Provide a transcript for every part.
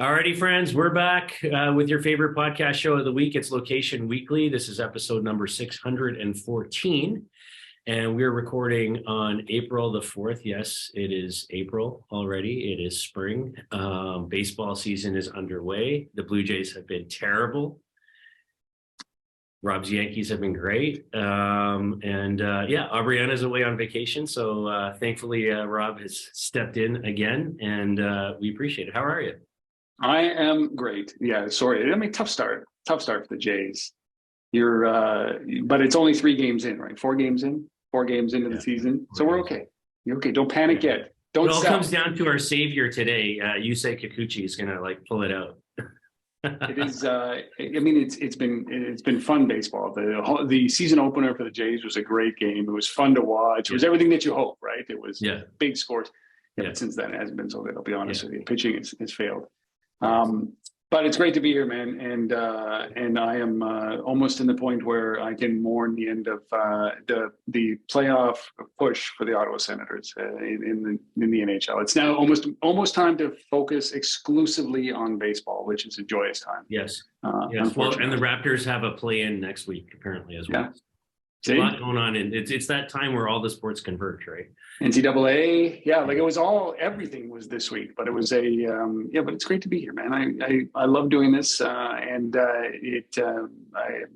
Alrighty, friends, we're back with your favorite podcast show of the week. It's Location Weekly. This is episode number 614, and we're recording on April the 4th. Yes, it is April already. It is spring. Baseball season is underway. The Blue Jays have been terrible. Rob's Yankees have been great. Aubriana's away on vacation. So thankfully, Rob has stepped in again, and we appreciate it. How are you? I am great. Yeah, sorry. I mean, tough start for the Jays. But it's only 3 games in, right? 4 games in, 4 games into the season. So we're okay. You're okay. Don't panic yet. Don't. It all comes down to our savior today. Yusei Kikuchi is gonna pull it out. It is. I mean, it's been fun baseball. The season opener for the Jays was a great game. It was fun to watch. It was everything that you hope, right? It was big scores. But since then, it hasn't been so good. I'll be honest with you. Pitching has failed. But it's great to be here, man, and I am almost in the point where I can mourn the end of the playoff push for the Ottawa Senators in the NHL. It's now almost time to focus exclusively on baseball, which is a joyous time. Yes. Yes. Well, and the Raptors have a play-in next week apparently as well. Yeah. There's a lot going on, and it's that time where all the sports converge, right? NCAA, everything was this week, but it was but it's great to be here, man. I love doing this, and I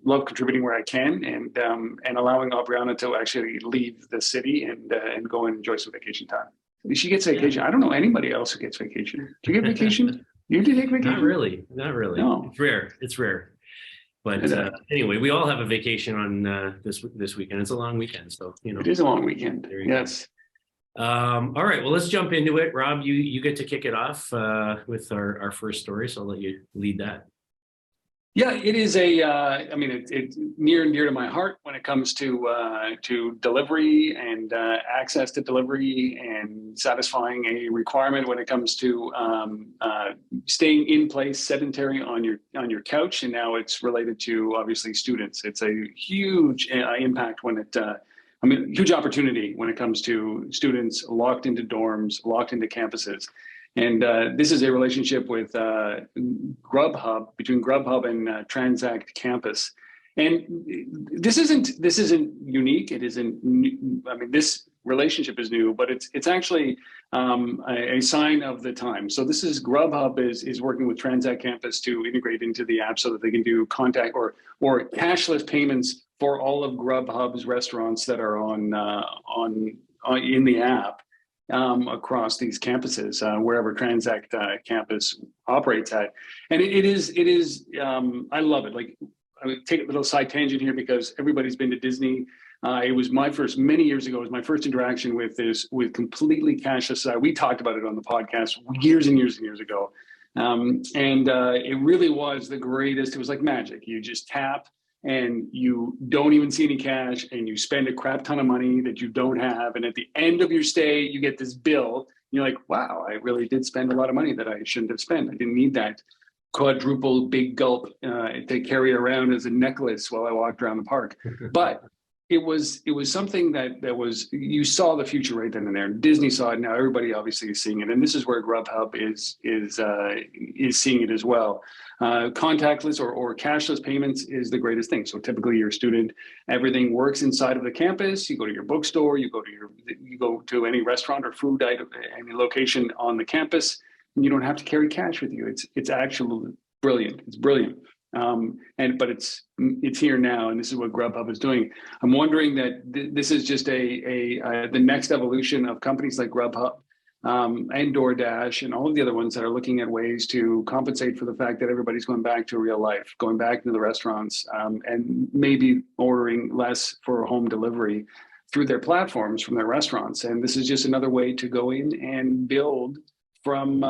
love contributing where I can, and allowing Aubriana to actually leave the city and go and enjoy some vacation time. She gets vacation. I don't know anybody else who gets vacation. Do you get vacation? You do take vacation? Not really. No. It's rare. But anyway, we all have a vacation on this weekend. It's a long weekend, so it is a long weekend. Yes. All right. Well, let's jump into it. Rob, you get to kick it off with our first story, so I'll let you lead that. Yeah, it is it's near and dear to my heart when it comes to delivery and access to delivery and satisfying a requirement when it comes to staying in place, sedentary on your couch. And now it's related to obviously students. It's a huge impact when huge opportunity when it comes to students locked into dorms, locked into campuses. And this is a relationship with Grubhub, between Grubhub and Transact Campus. And this isn't unique. It isn't new. I mean, this relationship is new, but it's actually a sign of the time. So this is Grubhub is working with Transact Campus to integrate into the app so that they can do contact or cashless payments for all of Grubhub's restaurants that are on in the app. Across these campuses, wherever Transact Campus operates at. And it is I love it. I would take a little side tangent here because everybody's been to Disney. It was many years ago, it was my first interaction with completely cashless. We talked about it on the podcast years and years and years ago. It really was the greatest. It was like magic. You just tap, and you don't even see any cash, and you spend a crap ton of money that you don't have. And at the end of your stay, you get this bill. And you're like, wow, I really did spend a lot of money that I shouldn't have spent. I didn't need that quadruple big gulp to carry around as a necklace while I walked around the park. But it was something that was, you saw the future right then and there. Disney saw it. Now everybody obviously is seeing it. And this is where Grubhub is seeing it as well. Contactless or cashless payments is the greatest thing. So typically you're a student, everything works inside of the campus. You go to your bookstore, you go to any restaurant or food item, any location on the campus, and you don't have to carry cash with you. It's actually brilliant. It's brilliant. But it's here now, and this is what Grubhub is doing. I'm wondering that this is just the next evolution of companies like Grubhub and DoorDash and all of the other ones that are looking at ways to compensate for the fact that everybody's going back to real life, going back into the restaurants, and maybe ordering less for home delivery through their platforms from their restaurants. And this is just another way to go in and build from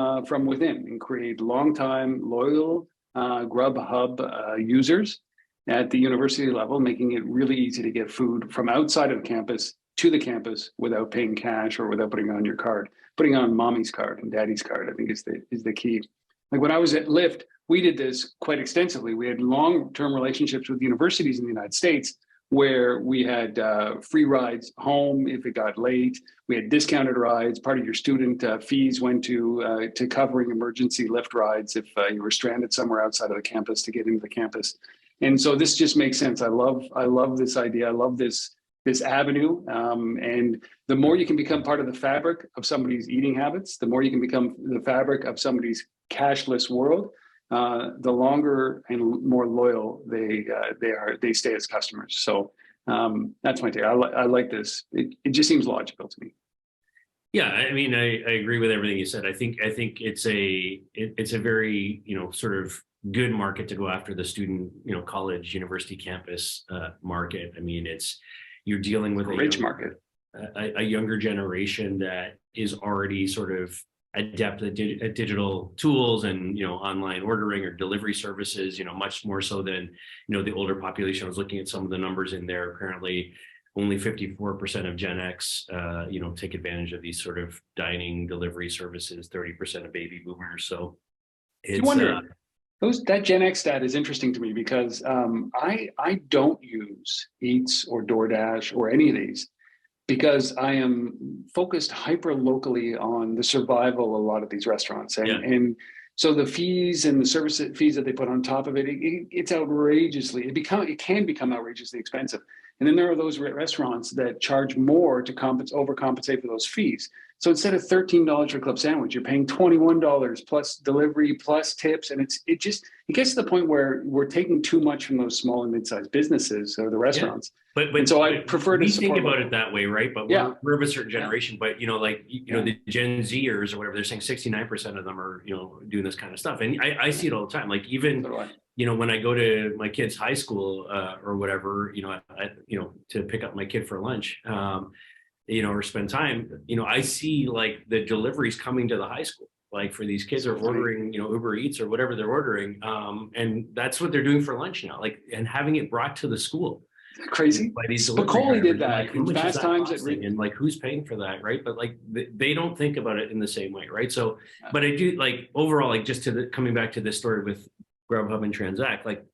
within and create long-time loyal Grubhub users at the university level, making it really easy to get food from outside of campus to the campus without paying cash or without putting on your card. Putting on mommy's card and daddy's card, I think, is the key. Like when I was at Lyft, we did this quite extensively. We had long-term relationships with universities in the United States where we had free rides home if it got late. We had discounted rides. Part of your student fees went to covering emergency lift rides if you were stranded somewhere outside of the campus to get into the campus. And so this just makes sense. I love this idea. I love this avenue. And the more you can become part of the fabric of somebody's eating habits, the more you can become the fabric of somebody's cashless world, the longer and more loyal they stay as customers. So that's my take. I like this. It just seems logical to me. Yeah, I mean, I agree with everything you said. I think it's a very, sort of good market to go after, the student, college, university campus market. I mean, you're dealing with a rich market, a younger generation that is already sort of adept at digital tools and online ordering or delivery services, much more so than the older population. I was looking at some of the numbers in there. Apparently only 54% of Gen X take advantage of these sort of dining delivery services, 30% of baby boomers. So it's that Gen X stat is interesting to me because I don't use Eats or DoorDash or any of these, because I am focused hyper locally on the survival of a lot of these restaurants. And so the fees and the service fees that they put on top of it's outrageously, it can become outrageously expensive. And then there are those restaurants that charge more to overcompensate for those fees. So instead of $13 for a club sandwich, you're paying $21 plus delivery plus tips. And it gets to the point where we're taking too much from those small and mid-sized businesses or the restaurants. Yeah. But so I prefer to think about it that way, right? But we're of a certain generation. But the Gen Zers or whatever, they're saying 69% of them are doing this kind of stuff, and I see it all the time. Like even when I go to my kid's high school or whatever, to pick up my kid for lunch, or spend time, I see like the deliveries coming to the high school. Like for these kids are ordering, Uber Eats or whatever they're ordering, and that's what they're doing for lunch now. Like and having it brought to the school. Crazy. Spicoli did that in Fast Times and like who's paying for that, right? But like they don't think about it in the same way, right? So, but I do like overall, like just coming back to this story with Grubhub and Transact, like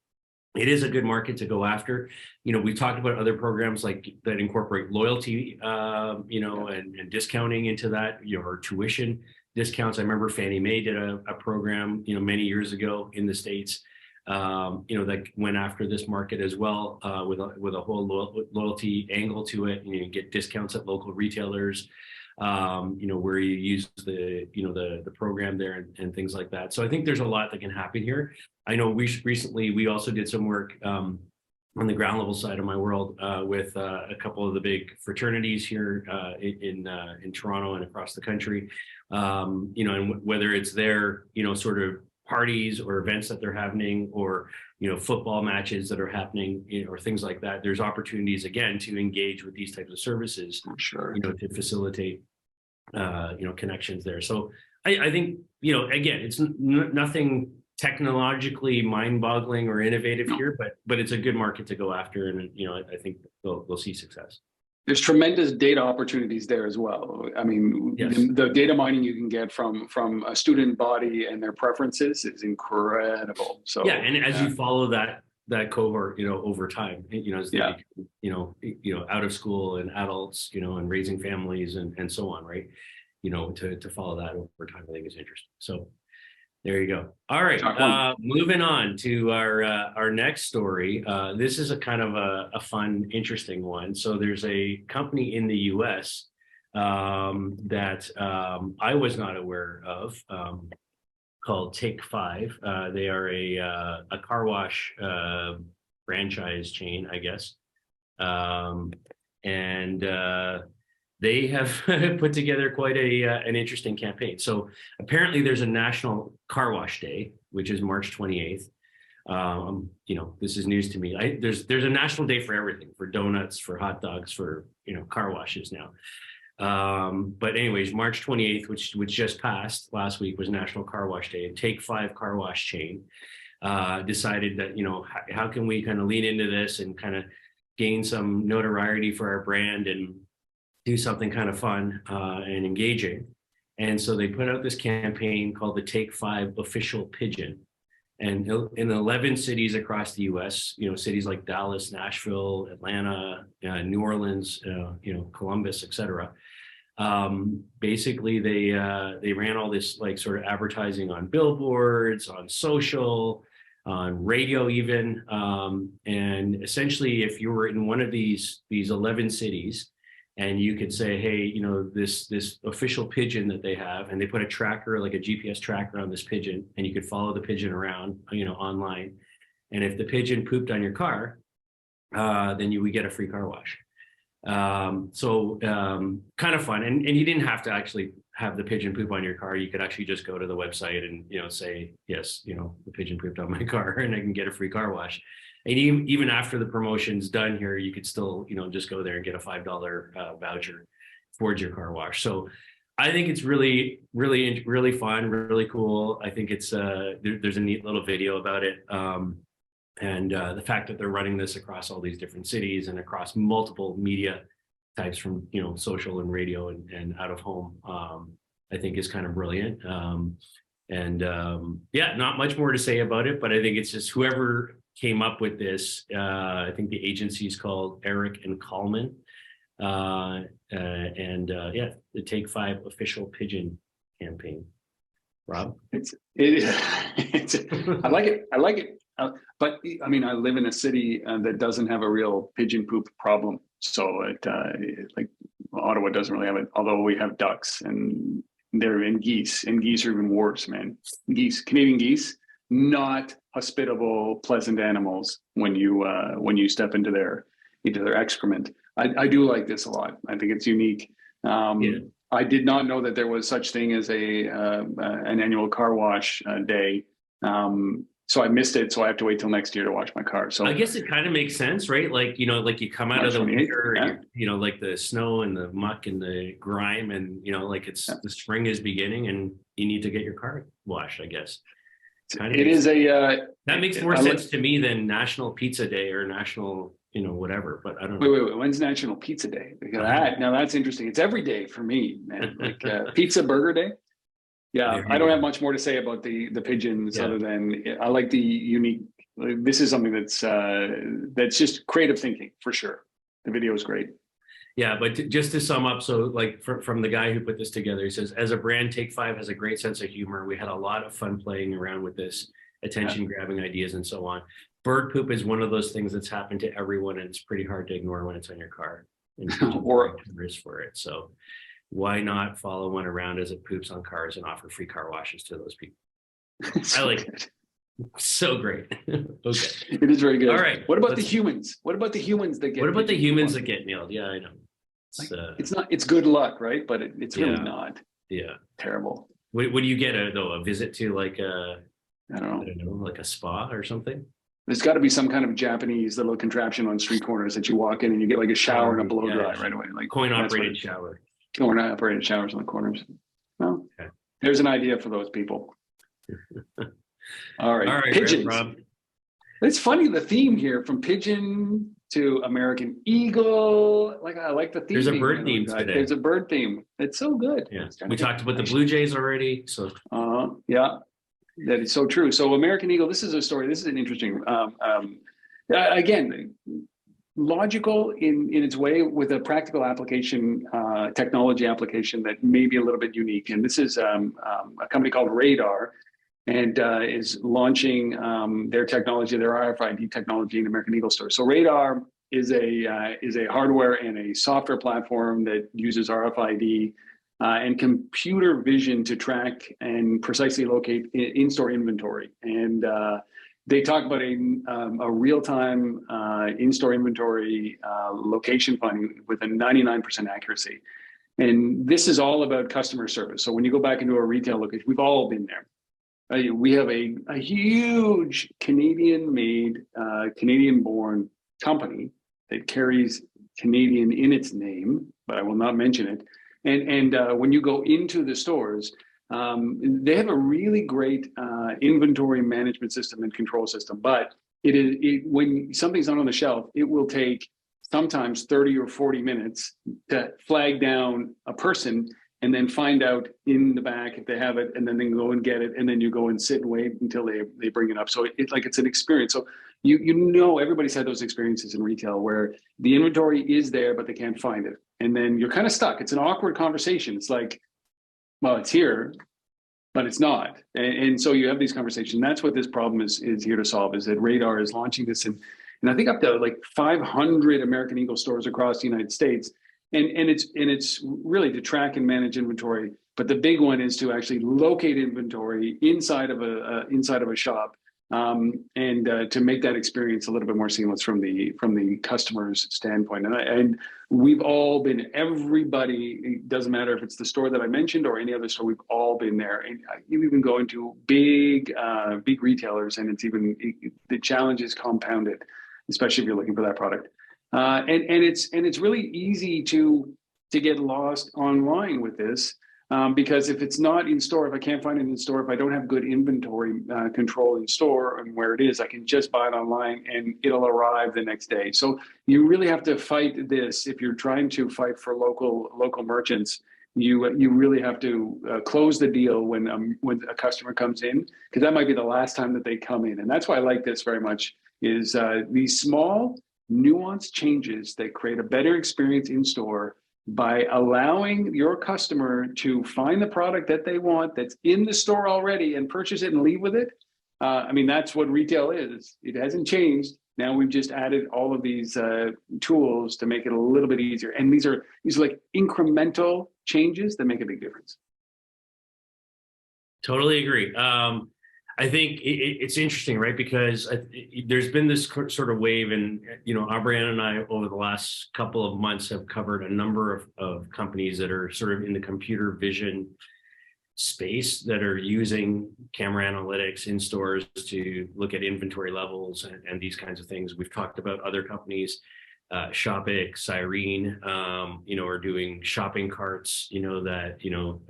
it is a good market to go after. We've talked about other programs like that incorporate loyalty, and discounting into that, or tuition discounts. I remember Fannie Mae did a program, many years ago in the States. That went after this market as well, with a whole loyalty angle to it. You get discounts at local retailers, where you use the program there and things like that. So I think there's a lot that can happen here. I know we also did some work on the ground level side of my world with a couple of the big fraternities here in Toronto and across the country. And whether it's their sort of parties or events that they're happening, or football matches that are happening, or things like that, there's opportunities again to engage with these types of services. Sure. To facilitate connections there. So I think again, it's nothing technologically mind-boggling or innovative here, but it's a good market to go after, and I think they'll see success. There's tremendous data opportunities there as well. I mean, yes. The data mining you can get from a student body and their preferences is incredible. So yeah, and as you follow that cohort, over time, as they become, out of school and adults, and raising families and so on, right? To follow that over time, I think is interesting. So there you go. All right, moving on to our next story. This is a kind of a fun, interesting one. So there's a company in the U.S. That I was not aware of, called Take 5. They are a car wash franchise chain, I guess, and they have put together quite an interesting campaign. So apparently there's a National Car Wash Day, which is March 28th. This is news to me. There's a national day for everything, for donuts, for hot dogs, for, car washes now. But anyways, March 28th, which just passed last week, was National Car Wash Day. And Take 5 car wash chain decided that, how can we kind of lean into this and kind of gain some notoriety for our brand and do something kind of fun and engaging. And so they put out this campaign called the Take 5 Official Pigeon. And in 11 cities across the U.S., cities like Dallas, Nashville, Atlanta, New Orleans, Columbus, etc. Basically, they ran all this like sort of advertising on billboards, on social, on radio, even. And essentially, if you were in one of these 11 cities, and you could say, hey, this official pigeon that they have, and they put a tracker, like a GPS tracker on this pigeon, and you could follow the pigeon around, online. And if the pigeon pooped on your car, then you would get a free car wash. So kind of fun. And you didn't have to actually have the pigeon poop on your car. You could actually just go to the website and, say, yes, the pigeon pooped on my car and I can get a free car wash. And even after the promotion's done here, you could still, just go there and get a $5 voucher towards your car wash. So I think it's really, really, really fun, really cool. I think it's there's a neat little video about it. And the fact that they're running this across all these different cities and across multiple media types from, social and radio and out of home, I think is kind of brilliant. Yeah, not much more to say about it, but I think it's just whoever came up with this. I think the agency is called Eric and Kallman. Yeah, the Take 5 official pigeon campaign. Rob? I like it. I like it. But I mean, I live in a city that doesn't have a real pigeon poop problem. So like Ottawa doesn't really have it, although we have ducks and they're in geese, and geese are even worse, man. Canadian geese, not hospitable, pleasant animals when you step into their excrement. I do like this a lot. I think it's unique. Yeah. I did not know that there was such thing as an annual car wash day. So I missed it. So I have to wait till next year to wash my car. So I guess it kind of makes sense, right? Like, like you come out of the winter, yeah. Like the snow and the muck and the grime, and like the spring is beginning and you need to get your car washed, I guess. That makes more sense to me than National Pizza Day or National, whatever, but I don't know. Wait. When's National Pizza Day? Now that's interesting. It's every day for me, man. Like Pizza Burger Day. Yeah, I don't have much more to say about the pigeons other than I like the unique. This is something that's just creative thinking for sure. The video is great. Yeah, but just to sum up, so like from the guy who put this together, he says, as a brand, Take 5 has a great sense of humor. We had a lot of fun playing around with this, attention-grabbing ideas and so on. Bird poop is one of those things that's happened to everyone, and it's pretty hard to ignore when it's on your car. And or risk for it. So why not follow one around as it poops on cars and offer free car washes to those people? I like it. So great. Okay. It is very good. All right. What about the humans? What about the humans that get? What about the humans that get nailed? Yeah, I know. It's not. It's good luck, right? But it's really not. Yeah. Terrible. What do you get a visit to, like I don't know, like a spa or something? There's got to be some kind of Japanese little contraption on street corners that you walk in and you get like a shower and a blow dry right away. Like coin-operated shower. Coin-operated showers on the corners. Well, there's an idea for those people. All right. Pigeons. Rob. It's funny, the theme here from pigeon to American eagle. Like I like the theme. There's a bird theme today. There's a bird theme. It's so good. Yeah. We talked about the Blue Jays already. So yeah. That is so true. So American Eagle, this is a story. This is an interesting, again, logical in its way with a practical application, technology application that may be a little bit unique. And this is a company called Radar, and is launching their technology, their RFID technology in American Eagle stores. So Radar is a hardware and a software platform that uses RFID and computer vision to track and precisely locate in-store inventory. And they talk about a real-time in-store inventory location finding with a 99% accuracy. And this is all about customer service. So when you go back into a retail location, we've all been there. We have a huge Canadian-made, Canadian-born company that carries Canadian in its name, but I will not mention it. And when you go into the stores, they have a really great inventory management system and control system. But when something's not on the shelf, it will take sometimes 30 or 40 minutes to flag down a person and then find out in the back if they have it, and then they can go and get it, and then you go and sit and wait until they bring it up. So it's an experience. So everybody's had those experiences in retail where the inventory is there, but they can't find it. And then you're kind of stuck. It's an awkward conversation. It's like, well, it's here, but it's not. And so you have these conversations. That's what this problem is here to solve, is that Radar is launching this and I think up to like 500 American Eagle stores across the United States. And it's really to track and manage inventory. But the big one is to actually locate inventory inside of a shop, and to make that experience a little bit more seamless from the customer's standpoint. And we've all been, everybody, it doesn't matter if it's the store that I mentioned or any other store, we've all been there. And you even go into big retailers, and the challenge is compounded, especially if you're looking for that product. And it's really easy to get lost online with this, because if it's not in store, if I can't find it in store, if I don't have good inventory control in store and where it is, I can just buy it online and it'll arrive the next day. So you really have to fight this. If you're trying to fight for local merchants, you really have to close the deal when a customer comes in, because that might be the last time that they come in. And that's why I like this very much, is these small nuanced changes that create a better experience in store by allowing your customer to find the product that they want that's in the store already and purchase it and leave with it. That's what retail is. It hasn't changed. Now we've just added all of these tools to make it a little bit easier. And these are like incremental changes that make a big difference. Totally agree. I think it's interesting, right? Because there's been this sort of wave, and Brianna and I over the last couple of months have covered a number of companies that are sort of in the computer vision space that are using camera analytics in stores to look at inventory levels and these kinds of things. We've talked about other companies, Shopik, Cyrene, are doing shopping carts, that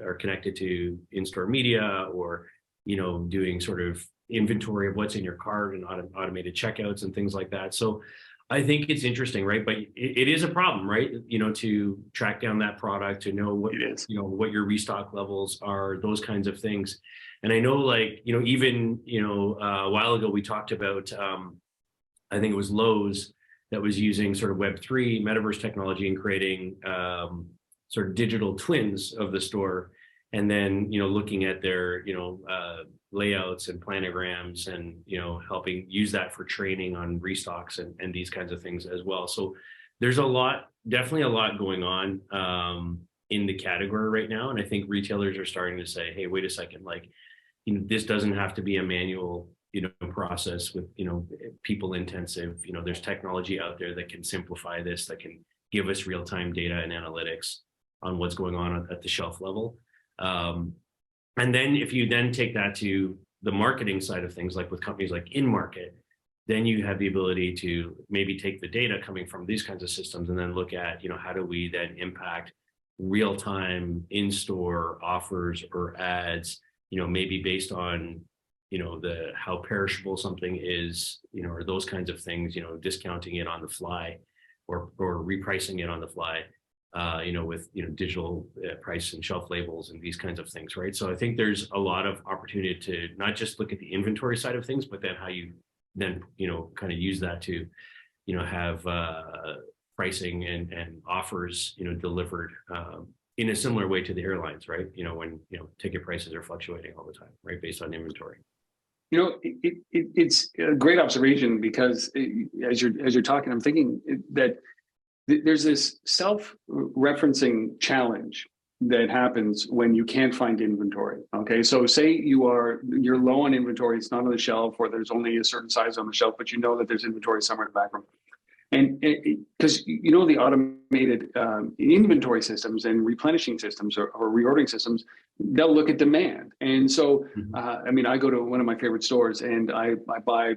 are connected to in-store media, or doing sort of inventory of what's in your cart and automated checkouts and things like that. So I think it's interesting, right? But it is a problem, right? To track down that product, to know what what your restock levels are, those kinds of things. And I know, even a while ago we talked about, I think it was Lowe's that was using sort of Web3 metaverse technology and creating sort of digital twins of the store. And then, looking at their, layouts and planograms, and, helping use that for training on restocks and these kinds of things as well. So there's definitely a lot going on in the category right now. And I think retailers are starting to say, hey, wait a second, this doesn't have to be a manual, process with, people intensive. There's technology out there that can simplify this, that can give us real-time data and analytics on what's going on at the shelf level. And then if you then take that to the marketing side of things, like with companies like InMarket, then you have the ability to maybe take the data coming from these kinds of systems and then look at, how do we then impact real-time in-store offers or ads, maybe based on, how perishable something is, or those kinds of things, discounting it on the fly or repricing it on the fly. With digital price and shelf labels and these kinds of things, right? So I think there's a lot of opportunity to not just look at the inventory side of things, but then how you then kind of use that to have pricing and offers delivered in a similar way to the airlines, right? When ticket prices are fluctuating all the time, right, based on inventory. It's a great observation, because as you're talking, I'm thinking that there's this self-referencing challenge that happens when you can't find inventory. Okay, so say you're low on inventory, it's not on the shelf, or there's only a certain size on the shelf, but that there's inventory somewhere in the back room. And because the automated inventory systems and replenishing systems or reordering systems, they'll look at demand. And so, I go to one of my favorite stores and I buy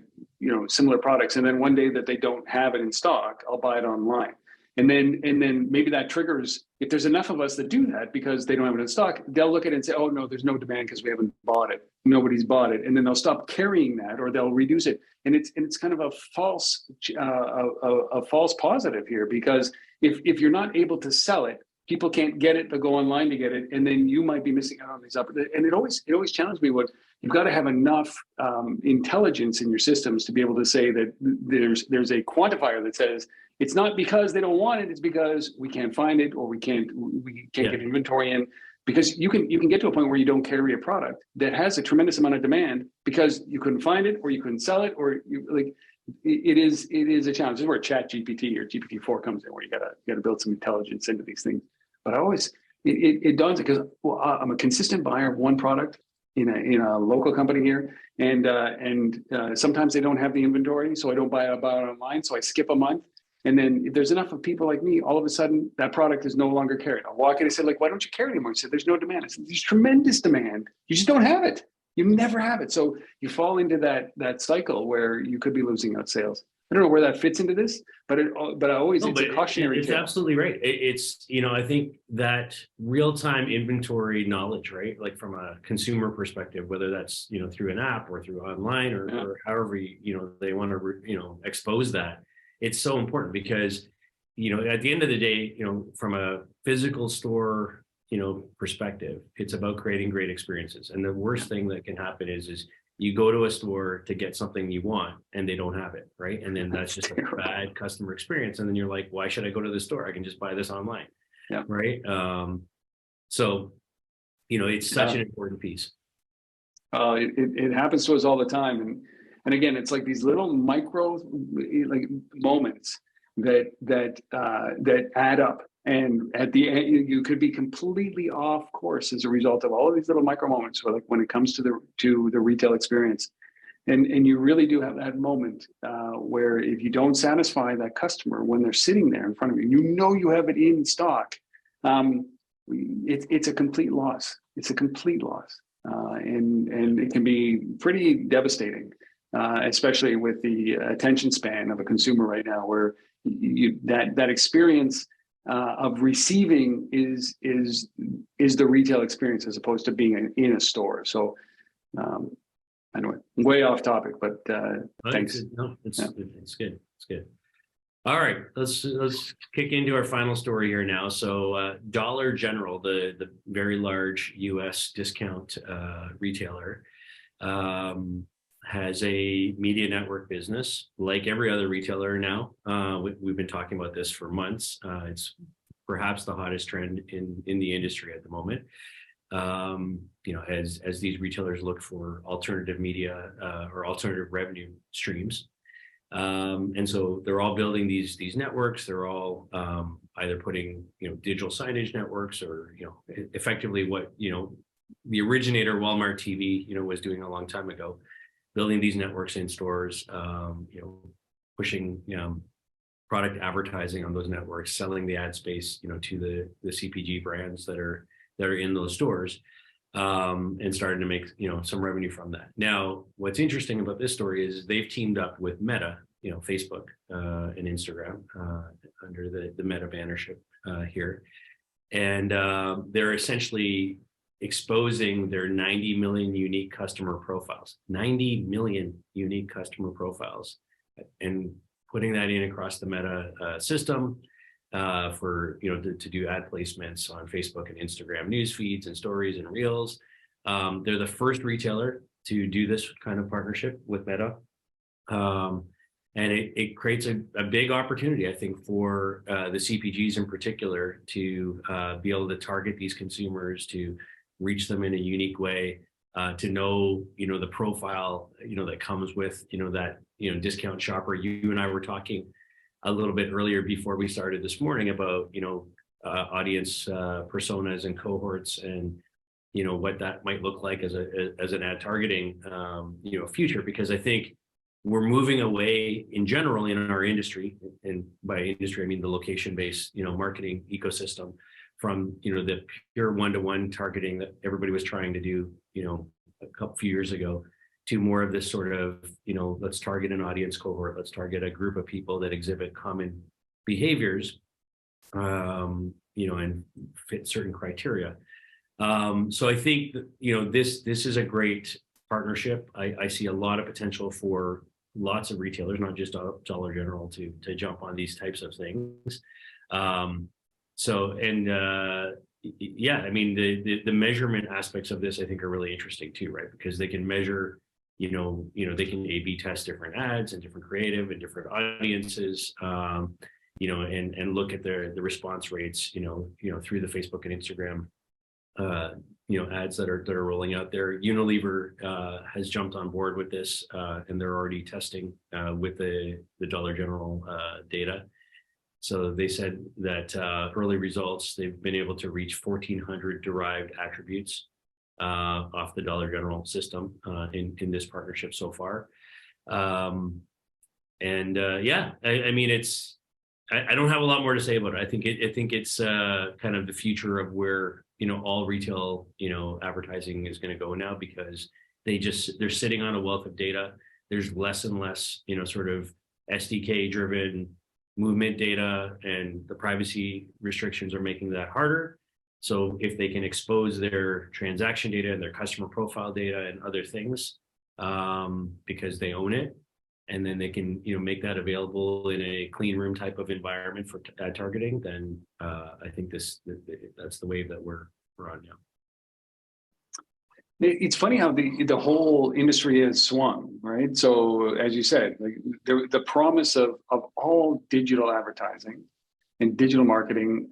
similar products, and then one day that they don't have it in stock, I'll buy it online. And then maybe that triggers, if there's enough of us that do that because they don't have it in stock, they'll look at it and say, oh no, there's no demand because we haven't bought it. Nobody's bought it. And then they'll stop carrying that, or they'll reduce it. And it's kind of a false positive here, because if you're not able to sell it, people can't get it, they'll go online to get it, and then you might be missing out on these opportunities. And it always challenged me, what you've got to have enough intelligence in your systems to be able to say that there's a quantifier that says it's not because they don't want it, it's because we can't find it, or we can't get inventory in. Because you can get to a point where you don't carry a product that has a tremendous amount of demand because you couldn't find it, or you couldn't sell it, or it is a challenge. This is where Chat GPT or GPT-4 comes in, where you gotta build some intelligence into these things. But I always it dawns, because I'm a consistent buyer of one product in a local company here, and sometimes they don't have the inventory, so I don't buy it online, so I skip a month. And then if there's enough of people like me, all of a sudden that product is no longer carried. I'll walk in and say, like, why don't you carry it anymore? He said, there's no demand. I said, there's tremendous demand. You just don't have it. You never have it. So you fall into that cycle where you could be losing out sales. I don't know where that fits into this, but it's a cautionary It's tale. absolutely right. It's, I think that real-time inventory knowledge, right? Like from a consumer perspective, whether that's, through an app or through online or however, they want to, expose that. It's so important because, at the end of the day, from a physical store, perspective, it's about creating great experiences. And the worst thing that can happen is you go to a store to get something you want and they don't have it, right? And then that's just a bad customer experience. And then you're like, why should I go to the store? I can just buy this online, right? So, it's such an important piece. It happens to us all the time. And again, it's like these little micro moments that add up. And at the end, you could be completely off course as a result of all of these little micro moments. So, like when it comes to the retail experience, and you really do have that moment where if you don't satisfy that customer when they're sitting there in front of you, you have it in stock. It's a complete loss. It's a complete loss, and it can be pretty devastating. Especially with the attention span of a consumer right now, where that experience of receiving is the retail experience as opposed to being in a store. So anyway, way off topic, but thanks. It's good. It's good. All right, let's kick into our final story here now. So Dollar General, the very large U.S. discount retailer, has a media network business like every other retailer now. We've been talking about this for months. It's perhaps the hottest trend in the industry at the moment. As these retailers look for alternative media or alternative revenue streams. And so they're all building these networks. They're all either putting, digital signage networks or, effectively what, the originator Walmart TV, was doing a long time ago, building these networks in stores, pushing, product advertising on those networks, selling the ad space, to the CPG brands that are in those stores, and starting to make, some revenue from that. Now, what's interesting about this story is they've teamed up with Meta, Facebook and Instagram under the Meta bannership here. And they're essentially exposing their 90 million unique customer profiles, 90 million unique customer profiles, and putting that in across the Meta system for, to do ad placements on Facebook and Instagram news feeds and stories and reels. They're the first retailer to do this kind of partnership with Meta. And it creates a big opportunity, I think, for the CPGs in particular to be able to target these consumers, to reach them in a unique way, to know, the profile, that comes with, that, discount shopper. You and I were talking a little bit earlier before we started this morning about, audience personas and cohorts and, what that might look like as an ad targeting, future, because I think we're moving away in general in our industry, and by industry, I mean the location-based, marketing ecosystem, from, the pure one-to-one targeting that everybody was trying to do, a few years ago, to more of this sort of, let's target an audience cohort, let's target a group of people that exhibit common behaviors, and fit certain criteria. So I think that, this is a great partnership. I see a lot of potential for lots of retailers, not just Dollar General, to jump on these types of things. So, and yeah, I mean, the measurement aspects of this I think are really interesting too, right? Because they can measure, they can A/B test different ads and different creative and different audiences, and look at the response rates, through the Facebook and Instagram, ads that are rolling out there. Unilever has jumped on board with this, and they're already testing with the Dollar General data. So they said that early results, they've been able to reach 1,400 derived attributes off the Dollar General system in this partnership so far. Yeah, I mean, I don't have a lot more to say about it. I think it's kind of the future of where all retail advertising is going to go now, because they're sitting on a wealth of data. There's less and less sort of SDK driven movement data, and the privacy restrictions are making that harder. So if they can expose their transaction data and their customer profile data and other things, because they own it, and then they can make that available in a clean room type of environment for ad targeting, then I think that's the wave that we're on now. It's funny how the whole industry has swung, right? So as you said, like the promise of all digital advertising and digital marketing,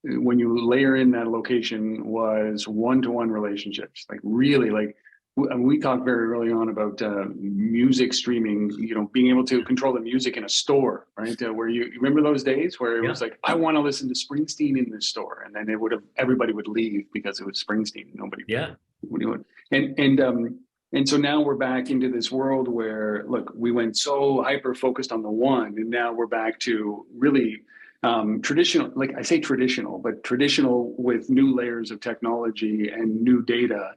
when you layer in that location, was one-to-one relationships. Like really, like we talked very early on about music streaming, being able to control the music in a store, right? Where you remember those days where it was like, I want to listen to Springsteen in this store, and then everybody would leave because it was Springsteen. Nobody. Yeah. And so now we're back into this world where, look, we went so hyper focused on the one, and now we're back to really traditional, like I say traditional, but traditional with new layers of technology and new data,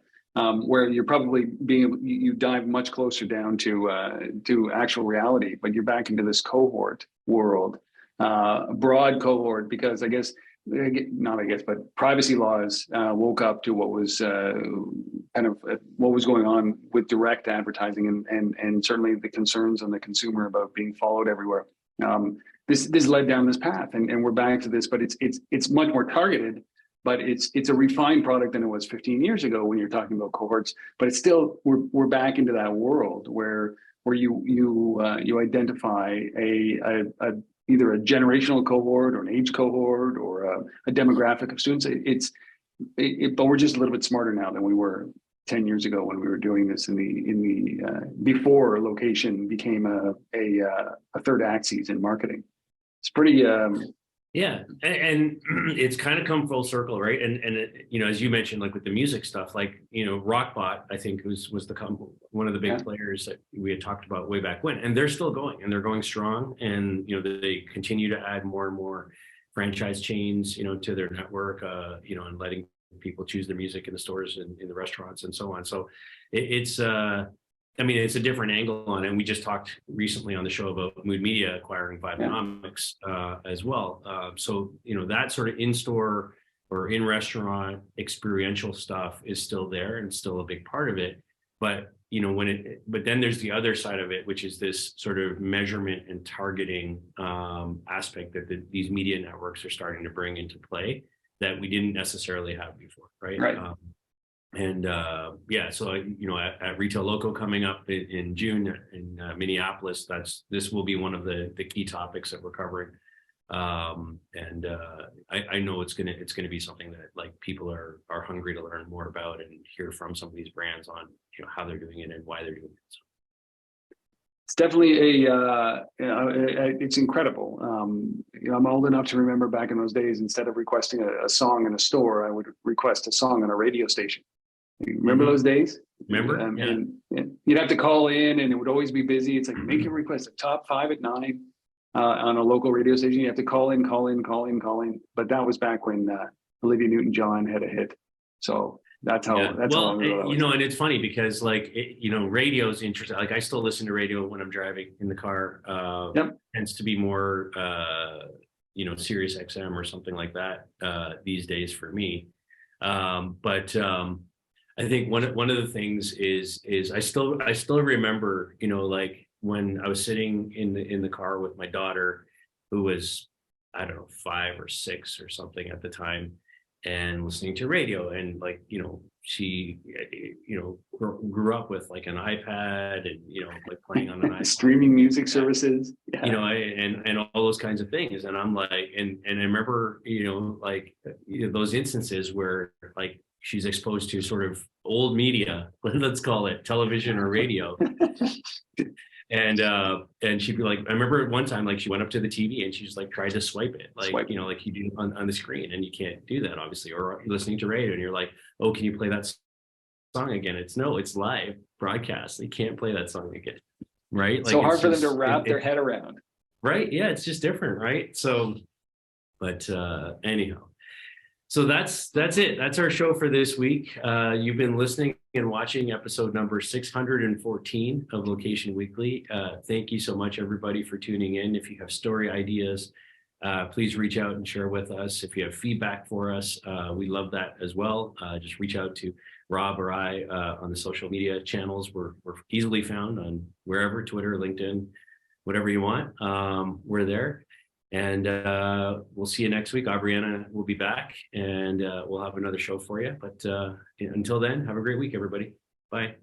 where you're probably you dive much closer down to actual reality, but you're back into this cohort world, broad cohort, because but privacy laws woke up to what was what was going on with direct advertising, and certainly the concerns on the consumer about being followed everywhere. This led down this path, and we're back to this, but it's much more targeted, but it's a refined product than it was 15 years ago when you're talking about cohorts. But it's still, we're back into that world where you identify either a generational cohort or an age cohort or a demographic of students. But we're just a little bit smarter now than we were 10 years ago when we were doing this in the before location became a third axis in marketing. It's pretty yeah, and it's kind of come full circle, right? And as you mentioned, like with the music stuff, like Rockbot, I think was one of the big players that we had talked about way back when, and they're still going, and they're going strong, and they continue to add more and more franchise chains to their network, and letting people choose their music in the stores and in the restaurants and so on. So it's it's a different angle on it. And we just talked recently on the show about Mood Media acquiring Vibenomics as well. So that sort of in-store or in-restaurant experiential stuff is still there and still a big part of it. But but then there's the other side of it, which is this sort of measurement and targeting aspect that these media networks are starting to bring into play that we didn't necessarily have before, right? So at Retail Loco coming up in June in Minneapolis, this will be one of the key topics that we're covering, and I know it's gonna be something that like people are hungry to learn more about and hear from some of these brands on how they're doing it and why they're doing it. So. It's definitely it's incredible. I'm old enough to remember back in those days, instead of requesting a song in a store, I would request a song on a radio station. You remember those days? Remember? And you'd have to call in, and it would always be busy. It's like, make your request, a top 5 at 9 on a local radio station. You have to call in. But that was back when Olivia Newton-John had a hit. So that's how. That's how long ago that was. And it's funny because radio is interesting. Like I still listen to radio when I'm driving in the car. Tends to be more Sirius XM or something like that these days for me. But I think one of the things is I still remember like when I was sitting in the car with my daughter, who was I don't know, 5 or 6 or something at the time, and listening to radio. And like, she, grew up with like an iPad and, like playing on an iPad, Streaming music services. Yeah. and all those kinds of things. And I'm like, and I remember, like, those instances where like she's exposed to sort of old media, let's call it television or radio. And she'd be like, I remember one time, like she went up to the TV and she just like tried to swipe it, like, like you do on the screen, and you can't do that obviously. Or listening to radio and you're like, oh, can you play that song again? It's live broadcast. They can't play that song again. Right. Like, so hard for them to wrap their head around. Right. Yeah. It's just different. Right. So, but anyhow, so that's it. That's our show for this week. You've been listening and watching episode number 614 of Location Weekly. Thank you so much, everybody, for tuning in. If you have story ideas, please reach out and share with us. If you have feedback for us, we love that as well. Just reach out to Rob or I on the social media channels. We're easily found on wherever, Twitter, LinkedIn, whatever you want. We're there. And we'll see you next week. Aubriana will be back, and we'll have another show for you. But until then, have a great week, everybody. Bye.